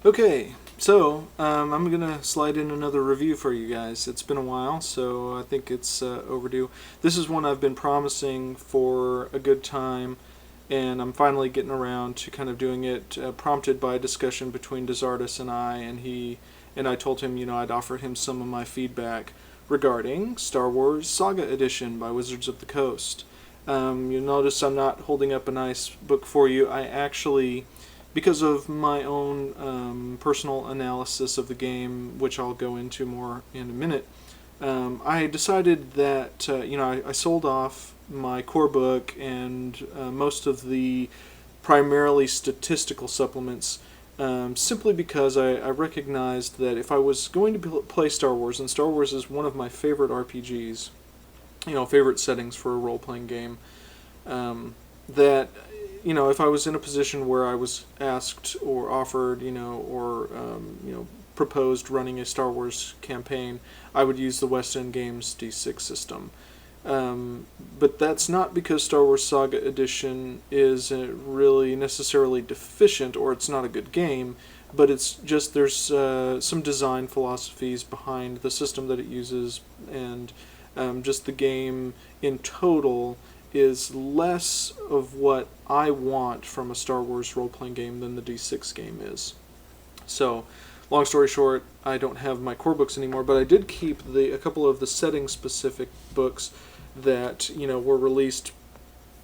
Okay, so I'm gonna slide in another review for you guys. It's been a while, so I think it's overdue. This is one I've been promising for a good time, and I'm finally getting around to kind of doing it, prompted by a discussion between Desartis and I, and I told him, I'd offer him some of my feedback regarding Star Wars Saga Edition by Wizards of the Coast. You'll notice I'm not holding up a nice book for you. I actually, because of my own personal analysis of the game, which I'll go into more in a minute, I decided that I sold off my core book and most of the primarily statistical supplements, simply because I recognized that if I was going to play Star Wars, and Star Wars is one of my favorite RPGs, favorite settings for a role playing game, that if I was in a position where I was asked or offered, proposed running a Star Wars campaign, I would use the West End Games D6 system. But that's not because Star Wars Saga Edition is really necessarily deficient or it's not a good game, but it's just there's some design philosophies behind the system that it uses, and just the game in total is less of what I want from a Star Wars role playing game than the D6 game is. So, long story short, I don't have my core books anymore, but I did keep a couple of the setting specific books that were released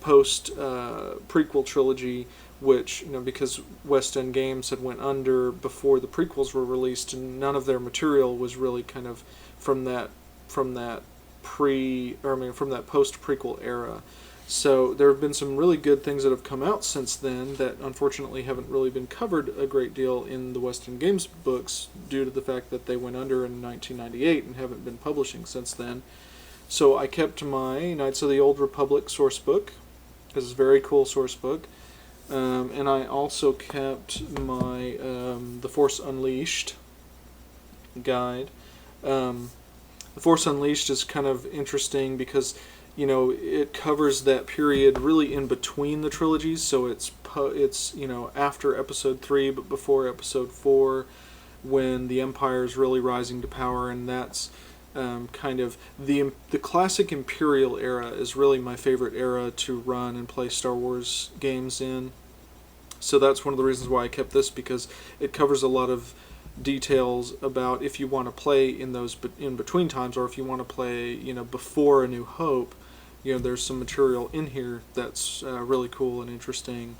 post prequel trilogy, which because West End Games had went under before the prequels were released, and none of their material was really kind of from that from that from that post prequel era. So there have been some really good things that have come out since then that unfortunately haven't really been covered a great deal in the West End Games books due to the fact that they went under in 1998 and haven't been publishing since then. So I kept my Knights of the Old Republic source book. This is a very cool source book. And I also kept my The Force Unleashed guide. The Force Unleashed is kind of interesting because it covers that period really in between the trilogies. So it's after Episode 3 but before Episode 4, when the Empire is really rising to power, and that's kind of the classic Imperial era is really my favorite era to run and play Star Wars games in. So that's one of the reasons why I kept this, because it covers a lot of details about if you want to play in those in between times, or if you want to play before A New Hope. There's some material in here that's really cool and interesting,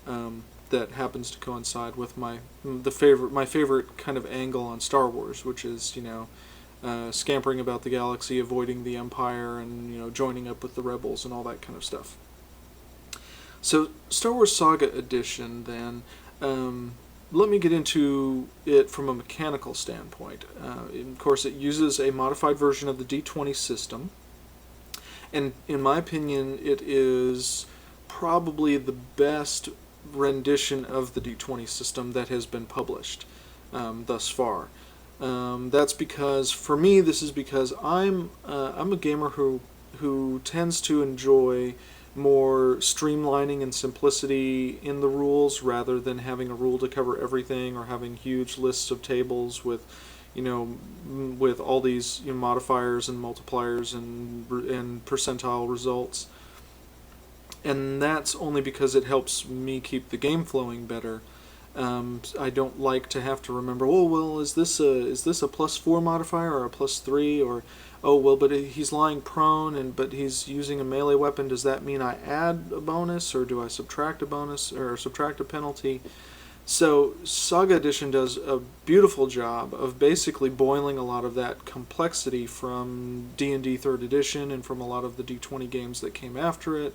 that happens to coincide with my favorite kind of angle on Star Wars, which is scampering about the galaxy, avoiding the Empire, and joining up with the rebels and all that kind of stuff. So Star Wars Saga Edition, then, let me get into it from a mechanical standpoint. Of course, it uses a modified version of the D20 system, and in my opinion, it is probably the best rendition of the D20 system that has been published thus far. That's because, for me, this is because I'm a gamer who tends to enjoy more streamlining and simplicity in the rules, rather than having a rule to cover everything, or having huge lists of tables with with all these modifiers and multipliers and percentile results. And that's only because it helps me keep the game flowing better. I don't like to have to remember, oh well, is this a +4 modifier or a +3, or oh well, but he's lying prone but he's using a melee weapon. Does that mean I add a bonus, or do I subtract a bonus or subtract a penalty? So Saga Edition does a beautiful job of basically boiling a lot of that complexity from D&D 3rd Edition and from a lot of the D20 games that came after it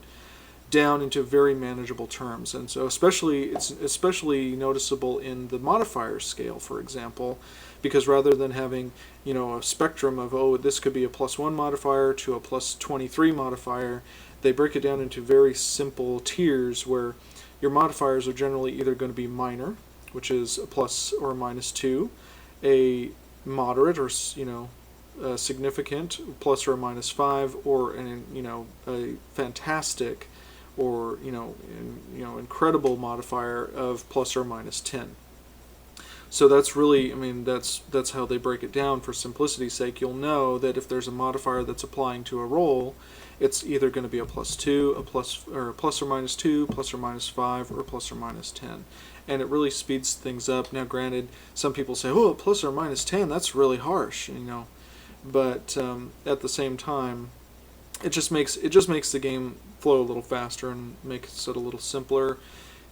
down into very manageable terms. And so it's especially noticeable in the modifier scale, for example, because rather than having a spectrum of, oh, this could be a +1 modifier to a +23 modifier, they break it down into very simple tiers where your modifiers are generally either going to be minor, which is a plus or a -2, a moderate or a significant, plus or a -5, or a fantastic or incredible modifier of plus or -10. So that's really, I mean, that's how they break it down for simplicity's sake. You'll know that if there's a modifier that's applying to a roll, it's either going to be a +2, or a ±2, ±5, or ±10. And it really speeds things up. Now, granted, some people say, "Oh, ±10, that's really harsh," But at the same time, it just makes the game flow a little faster and makes it a little simpler.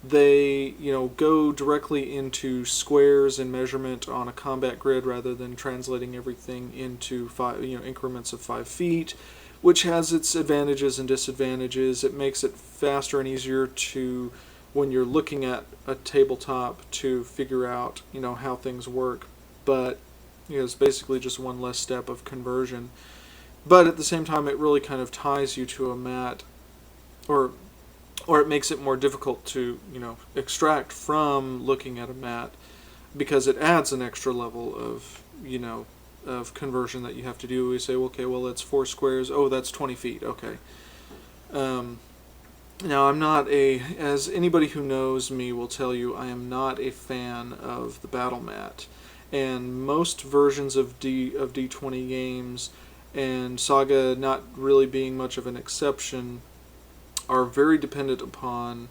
They go directly into squares and measurement on a combat grid rather than translating everything into increments of 5 feet, which has its advantages and disadvantages. It makes it faster and easier to, when you're looking at a tabletop, to figure out how things work, but it's basically just one less step of conversion. But at the same time, it really kind of ties you to a mat, or it makes it more difficult to extract from looking at a mat, because it adds an extra level of of conversion that you have to do. We say, okay, well, that's 4 squares. Oh, that's 20 feet. Okay. Now, I'm not as anybody who knows me will tell you, I am not a fan of the battle mat, and most versions of D20 games, and Saga not really being much of an exception, are very dependent upon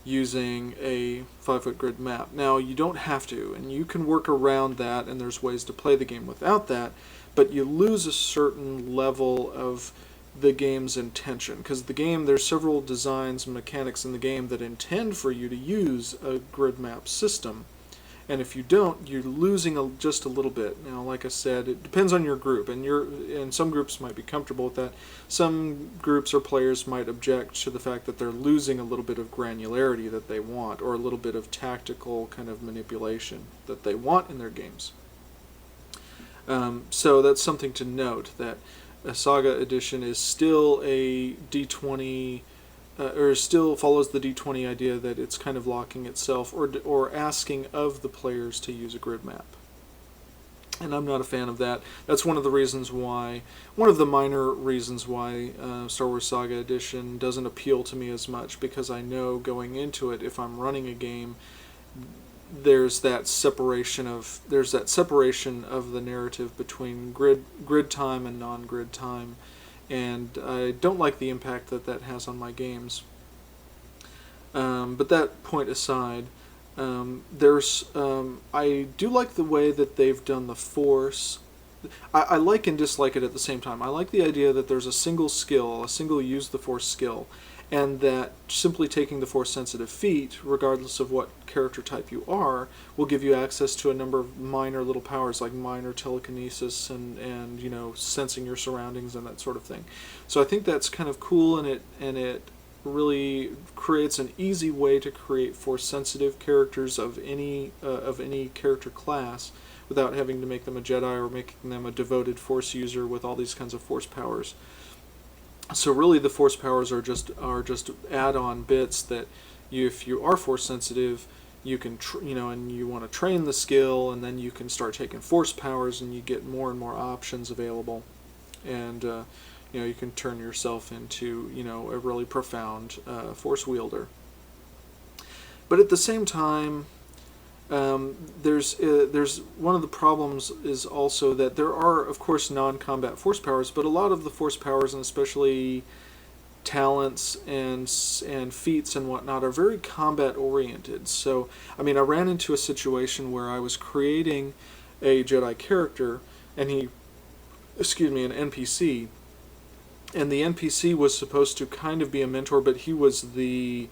using a 5-foot grid map. Now, you don't have to, and you can work around that, and there's ways to play the game without that, but you lose a certain level of the game's intention, because the game, there's several designs and mechanics in the game that intend for you to use a grid map system. And if you don't, you're losing just a little bit. Now, like I said, it depends on your group, and some groups might be comfortable with that. Some groups or players might object to the fact that they're losing a little bit of granularity that they want, or a little bit of tactical kind of manipulation that they want in their games. So that's something to note, that a Saga edition is still a D20. Or still follows the D20 idea that it's kind of locking itself or asking of the players to use a grid map. And I'm not a fan of that. That's one of the minor reasons why Star Wars Saga Edition doesn't appeal to me as much, because I know going into it, if I'm running a game, there's that separation of the narrative between grid time and non-grid time. And I don't like the impact that has on my games. But that point aside, I do like the way that they've done the Force. I like and dislike it at the same time. I like the idea that there's a single use the Force skill, and that simply taking the Force-sensitive feat, regardless of what character type you are, will give you access to a number of minor little powers, like minor telekinesis and sensing your surroundings and that sort of thing. So I think that's kind of cool, and it really creates an easy way to create Force-sensitive characters of any character class, without having to make them a Jedi or making them a devoted Force user with all these kinds of Force powers. So really, the Force powers are just add-on bits that if you are Force sensitive, you can and you want to train the skill, and then you can start taking Force powers, and you get more and more options available, and you can turn yourself into a really profound Force wielder. But at the same time, there's one of the problems is also that there are, of course, non-combat Force powers, but a lot of the Force powers, and especially talents and feats and whatnot, are very combat oriented. So, I mean, I ran into a situation where I was creating a Jedi character, and an NPC, and the NPC was supposed to kind of be a mentor, but he was the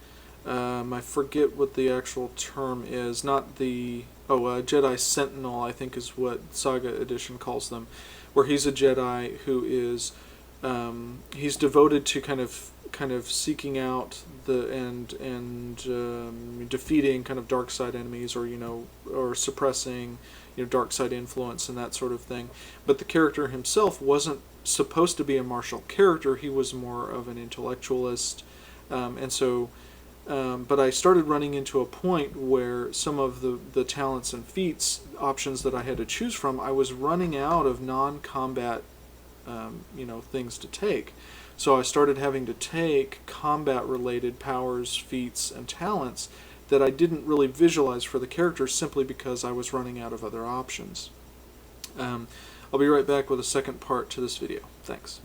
I forget what the actual term is. Not the Jedi Sentinel, I think, is what Saga Edition calls them, where he's a Jedi who is he's devoted to kind of seeking out and defeating kind of dark side enemies, or suppressing dark side influence and that sort of thing. But the character himself wasn't supposed to be a martial character. He was more of an intellectualist, and so. But I started running into a point where some of the talents and feats options that I had to choose from, I was running out of non-combat things to take. So I started having to take combat-related powers, feats, and talents that I didn't really visualize for the characters simply because I was running out of other options. I'll be right back with a second part to this video. Thanks.